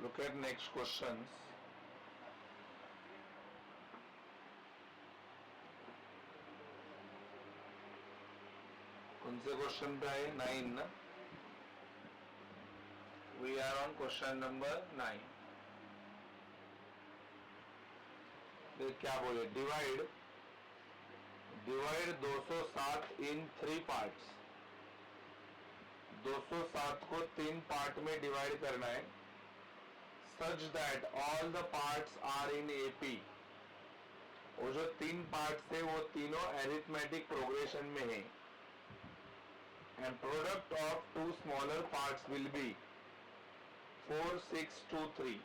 Look at next questions. कौन से question पे आए? 9 ना. We are on question number 9. देख क्या बोले, डिवाइड 207 इन 3 पार्ट्स. 207 को 3 पार्ट में डिवाइड करना है, such that all the parts are in AP. वो जो 3 पार्ट्स थे वो तीनों एरिथमेटिक प्रोग्रेशन में है. And product of 2 smaller parts will be 4, 6, 2, 3.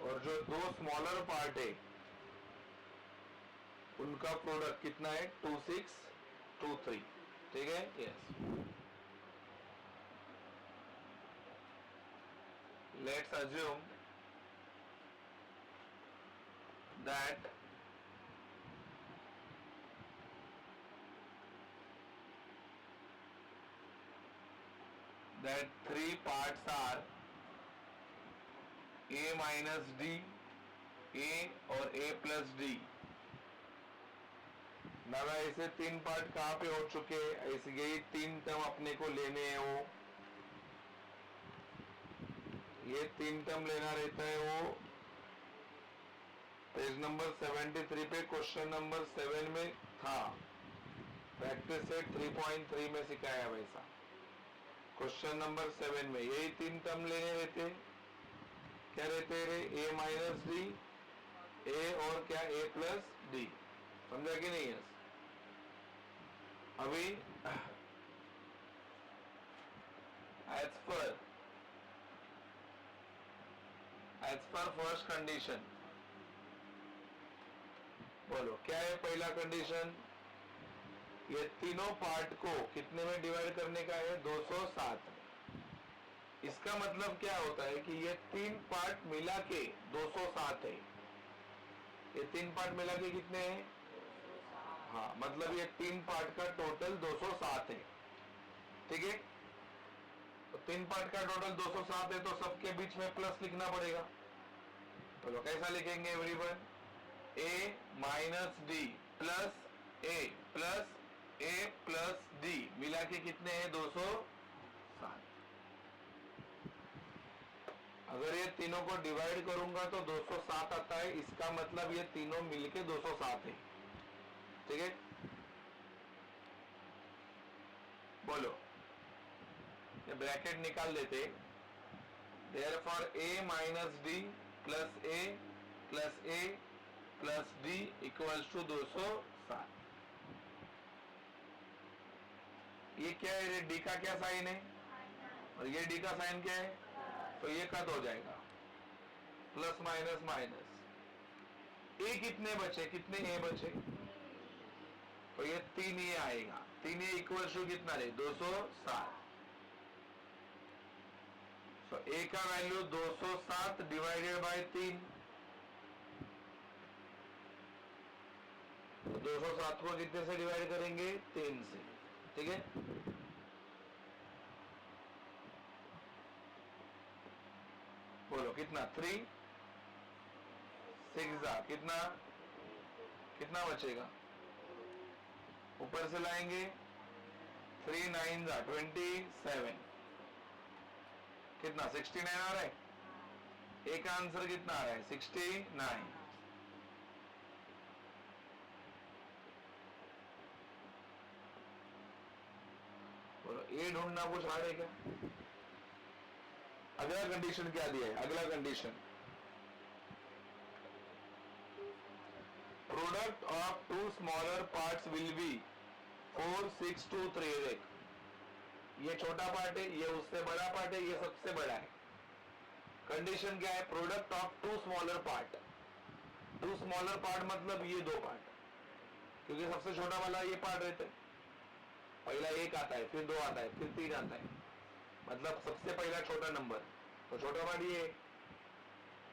और जो 2 स्मॉलर पार्ट है उनका प्रोडक्ट कितना है? 2, 6, 2, 3. ठीक है? Yes. Let's assume that that 3 parts are A minus D, A और A plus D. ना ऐसे 3 पार्ट कहाँ पे हो चुके हैं? ऐसे यही 3 टर्म अपने को लेने हैं. वो ये 3 टर्म लेना रहता है. वो पेज नंबर 73 पे क्वेश्चन नंबर 7 में था. प्रैक्टिस सेट 3.3 में सिखाया वैसा. क्वेश्चन नंबर 7 में यही 3 टर्म लेने रहते. क्या रहते रे? ए माइनस डी, ए और क्या? ए प्लस डी. समझा कि नहीं? यस. अभी एज पर फर्स्ट कंडीशन बोलो क्या है? पहला कंडीशन, ये तीनों पार्ट को कितने में डिवाइड करने का है? 207. इसका मतलब क्या होता है कि ये 3 पार्ट मिला के 207 है. ये 3 पार्ट मिला के कितने हैं? हाँ, मतलब ये 3 पार्ट का टोटल 207 है. ठीक है? तो 3 पार्ट का टोटल 207 है तो सबके बीच में प्लस लिखना पड़ेगा. तो कैसा लिखेंगे everyone? A minus d plus a plus a plus D मिला के कितने हैं? 207. अगर ये तीनों को डिवाइड करूंगा तो 207 आता है. इसका मतलब ये तीनों मिलके 207 है. ठीक है? बोलो, ये ब्रैकेट निकाल देते. Therefore a minus d plus a plus d equals to 207. ये क्या है? डी का क्या साइन है और ये डी का साइन क्या है? तो ये कट हो जाएगा. Plus minus minus. ए कितने बचे? कितने ए बचे? तो ये 3 ए आएगा. 3 ए इक्वल टू कितना है? 207. तो ए का वैल्यू 207 डिवाइडेड बाय 3. तो 207 को कितने से डिवाइड करेंगे? 3 से. ठीक है? बोलो कितना? 3, 6 जा कितना? कितना बचेगा? ऊपर से लाएंगे. 3 9 जा 27. कितना? 69 आ रहा है. एक आंसर कितना आ रहा है? 69. बोलो ए ढूंढना कुछ हार्ड है क्या? अगला कंडीशन क्या दिया है? अगला condition, product of 2 smaller parts will be 4, 6, 2, 3. देख, ये छोटा पार्ट है, ये उससे बड़ा पार्ट है, ये सबसे बड़ा है. कंडीशन क्या है? Product of 2 smaller part. 2 smaller part मतलब ये 2 पार्ट, क्योंकि सबसे छोटा वाला ये पार्ट रहता है. पहला 1 आता है, फिर 2 आता है, फिर 3 आता है. मतलब सबसे पहला छोटा नंबर, तो छोटा पार्ट ये,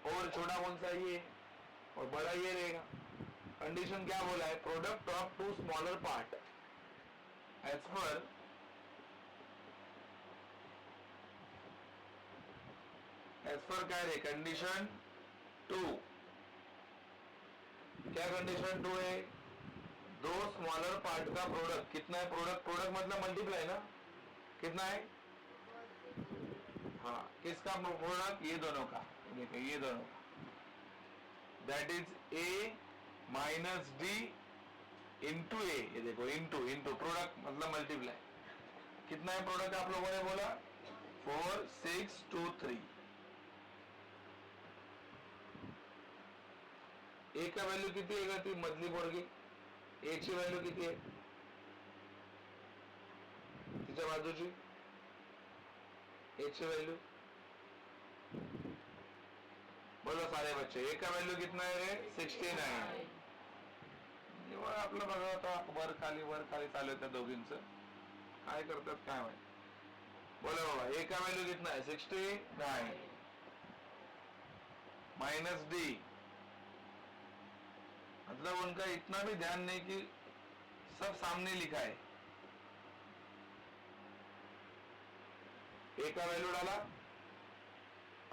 और छोटा कौन सा? ये, और बड़ा ये रहेगा. कंडीशन क्या बोला है? Product of 2 smaller part as as पर क्या है कंडीशन 2, क्या कंडीशन 2 है, दो स्मॉलर पार्ट का प्रोडक्ट कितना है, प्रोडक्ट मतलब मल्टीप्लाई ना, कितना है, हाँ किसका प्रोडक्ट, ये दोनों का, देखो ये दोनों का, that is A minus D into A, ये देखो इंटू प्रोडक्ट मतलब मल्टीप्लाई, कितना है प्रोडक्ट आप लोगों ने बोला 4 6 2 3, ए का व्हॅल्यू किती आहे का ती मधली पोरगी, ए ची व्हॅल्यू किती आहे, तिच्या बाजूची ए ची व्हॅल्यू, बोलो सारे बच्चे, ए का व्हॅल्यू कितना है रे 69, आपलं बघा आता वर खाली चालू आहे त्या दोघींचं, काय करतात काय माहिती, बोलो बाबा ए का व्हॅल्यू कितना है 69 माइनस डी, मतलब उनका इतना भी ध्यान नहीं कि सब सामने लिखा है, ए का वैल्यू डाला,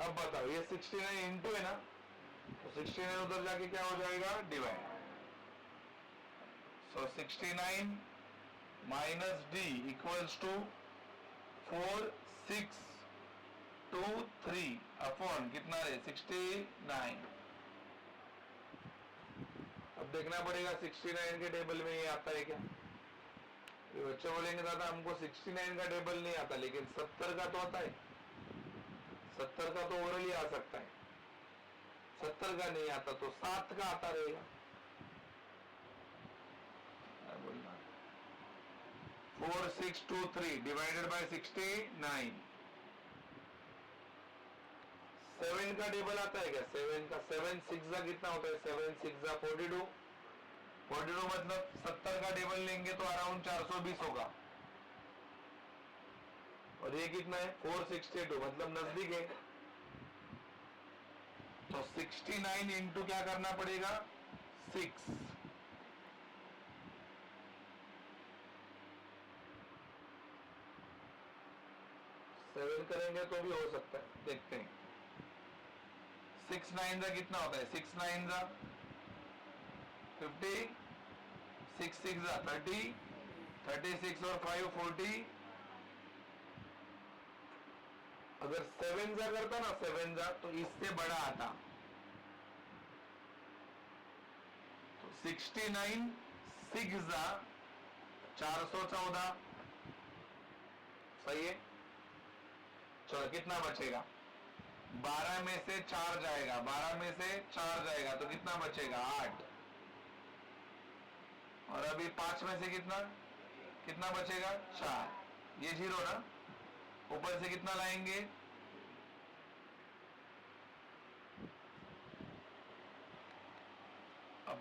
अब बताओ ये 69 इंटू है ना, तो 69 उधर जाके क्या हो जाएगा divide, so 69 minus d equals to 4 6 2 3 upon कितना है 69, अब देखना पड़ेगा 69 के टेबल में ये आता है क्या, ये बच्चे बोलेंगे दादा हमको 69 का टेबल नहीं आता, लेकिन 70 का तो आता है, 70 का तो ओरली आ सकता है, 70 का नहीं आता तो 7 का आता रहेगा, बोलना 4 6 2 3 डिवाइडेड बाय 69, 7 का टेबल आता है क्या, 7 का 7 6 का कितना होता है, 7 6 का 42 मतलब 70 का टेबल लेंगे तो अराउंड 420 होगा, और ये कितना है 462 मतलब नजदीक है, तो 69 इंटू क्या करना पड़ेगा 6, सेवन करेंगे तो भी हो सकता है, देखते हैं 6 9 का कितना होता है, 6 9 का 50, 6 6 का 30, 36 और 5 40, अगर 7 का करता ना 7 का तो इससे बड़ा आता, तो 69 6 का 414, सही है, चलो कितना बचेगा, 12 में से 4 जाएगा, 12 में से 4 जाएगा तो कितना बचेगा 8, और अभी 5 में से कितना बचेगा 4, ये 0 ना, ऊपर से कितना लाएंगे, अब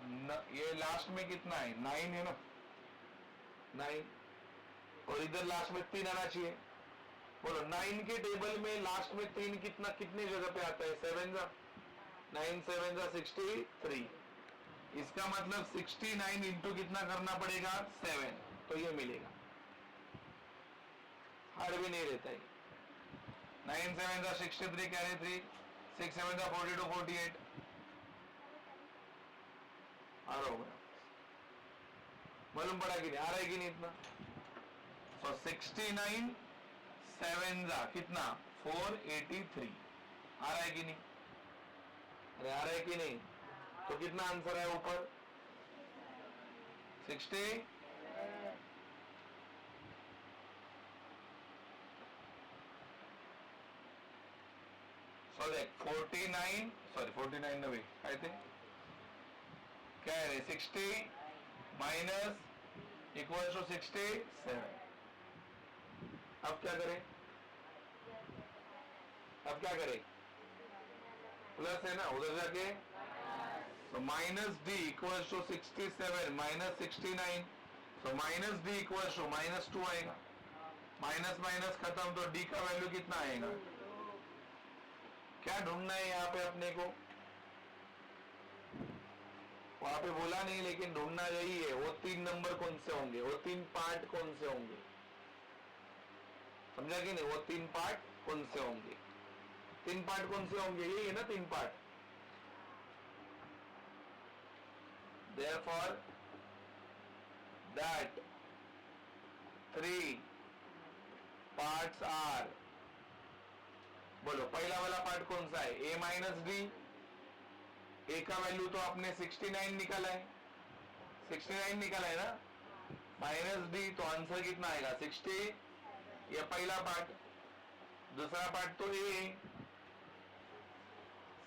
ये लास्ट में कितना है 9 है ना, 9, और इधर लास्ट में 3 आना चाहिए, बोलो 9 के टेबल में लास्ट में 3 कितने जगह पे आता है, 7 का 9 7 का 63, इसका मतलब 69 इंटू कितना करना पड़ेगा 7, तो ये मिलेगा, हार्ड भी नहीं रहता है, 9 7 का 63 कैरी 3, 6 7 का 42 48, आ रहा होगा, मालूम पड़ा कि नहीं, आ रहा है कि नहीं इतना, सो 69 7 का कितना 483, आ रहा है कि नहीं, अरे आ रहा है कि नहीं, तो कितना आंसर है ऊपर 60, सॉरी 49 नवे आई थिंक, क्या है 60 माइनस इक्वल टू 67, अब क्या करें, प्लस है ना उधर जाके, तो minus d equal to 67 minus 69, तो माइनस डी इक्वल टू -2 आएगा, माइनस माइनस खत्म, तो डी का वैल्यू कितना आएगा, क्या ढूंढना है यहाँ पे अपने को, वहां पे बोला नहीं लेकिन ढूंढना यही है, वो 3 नंबर कौन से होंगे, वो 3 पार्ट कौन से होंगे, समझा कि नहीं, वो 3 पार्ट कौन से होंगे, तीन पार्ट कौन से होंगे? यही है ना तीन part. Therefore, that three parts are, बोलो पहला वाला पार्ट कौन सा है? a minus D. ए का वैल्यू तो आपने 69 निकाला है, 69 निकाला है ना, माइनस डी, तो आंसर कितना आएगा? 60। ये पहला पार्ट। दूसरा पार्ट तो ए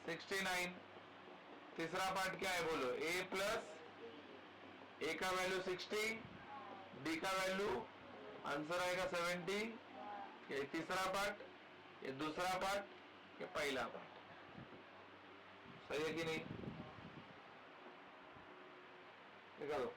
69। तीसरा पार्ट क्या है बोलो? ए प्लस, ए का वैल्यू 60, डी का वैल्यू, आंसर आएगा 70। ये तीसरा पार्ट, ये दूसरा पार्ट, ये पहला पार्ट। सही है कि नहीं? निकालो।